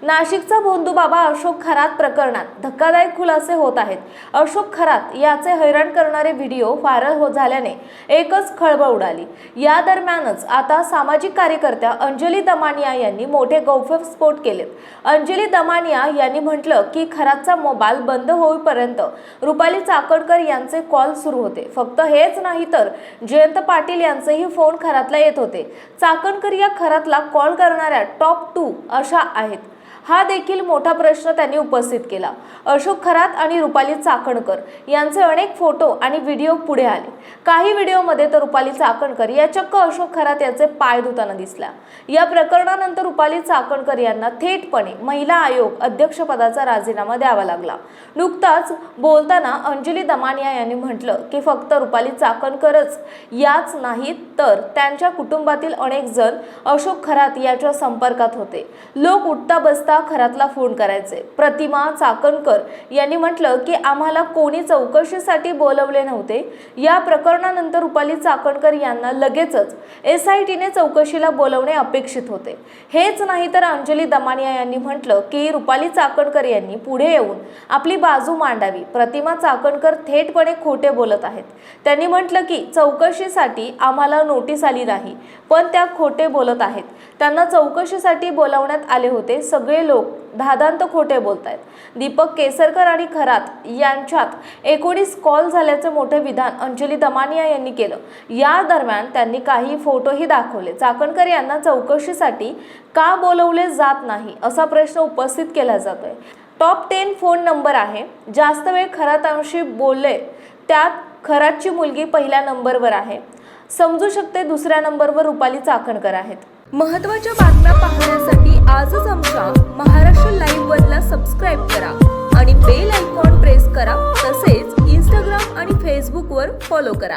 नाशिकचा भोंदूबाबा अशोक खरात प्रकरणात धक्कादायक खुलासे होत आहेत। अशोक खरात याचे हैराण करणारे व्हिडिओ व्हायरल झाल्याने एकच खळबळ उडाली। या दरम्यानच आता सामाजिक कार्यकर्त्या अंजली दमानिया यांनी मोठे गौप्यस्फोट केलेत। अंजली दमानिया यांनी म्हटलं की खरातचा मोबाईल बंद होईपर्यंत रुपाली चाकणकर यांचे कॉल सुरू होते। फक्त हेच नाही तर जयंत पाटील यांचेही फोन खरातला येत होते। चाकणकर या खरातला कॉल करणाऱ्या टॉप 2 अशा आहेत। हा देखील मोठा प्रश्न त्यांनी उपस्थित केला। अशोक खरात आणि रुपाली चाकणकर यांचे अनेक फोटो आणि व्हिडिओ पुढे आले। काही व्हिडिओमध्ये तर रुपाली चाकणकर या चक्क अशोक खरात याचे पाय धुताना दिसल्या। या प्रकरणानंतर रुपाली चाकणकर यांना थेटपणे महिला आयोग अध्यक्षपदाचा राजीनामा द्यावा लागला। नुकताच बोलताना अंजली दमानिया यांनी म्हटलं की फक्त रुपाली चाकणकरच याच नाहीत तर त्यांच्या कुटुंबातील अनेक जण अशोक खरात याच्या संपर्कात होते। लोक उठता बसता खरातला फोन करायचे। प्रतिमा चाकणकर यांनी म्हटलं की आम्हाला कोणी चौकशीसाठी बोलवले नव्हते। या प्रकरणानंतर रुपाली चाकणकर यांना लगेचच SITने चौकशीला बोलवणे अपेक्षित होते। हेच नाही तर अंजली दमानिया यांनी म्हटलं की रुपाली चाकणकर यांनी पुढे येऊन आपली बाजू मांडावी। प्रतिमा चाकणकर थेटपणे खोटे बोलत आहेत। त्यांनी म्हटलं की चौकशीसाठी आम्हाला नोटीस आली नाही पण त्या खोटे बोलत आहेत। त्यांना चौकशीसाठी बोलवण्यात आले होते। सगळे लोक धादांत खोटे बोलतायत। दीपक केसरकर आणि खरात यांच्यात 19 कॉल झाल्याचे मोठे विधान अंजली दमानिया यांनी केलं। या दरम्यान त्यांनी काही फोटोही दाखवले। चाकणकर यांना चौकशीसाठी का बोलवले जात नाही असा प्रश्न उपस्थित केला जातोय। टॉप 10 फोन नंबर आहे। जास्त वेळ खरातांशी बोलले त्यात खरातची मुलगी पहिल्या नंबरवर आहे। समजू शकते दुसऱ्या नंबरवर रुपाली चाकणकर आहेत। महत्त्वाच्या बातम्या पाहण्यासाठी आजच आमच्या महाराष्ट्र लाईव्ह वरला सबस्क्राईब करा आणि बेल आयकॉन प्रेस करा। तसेच Instagram आणि Facebook वर फॉलो करा।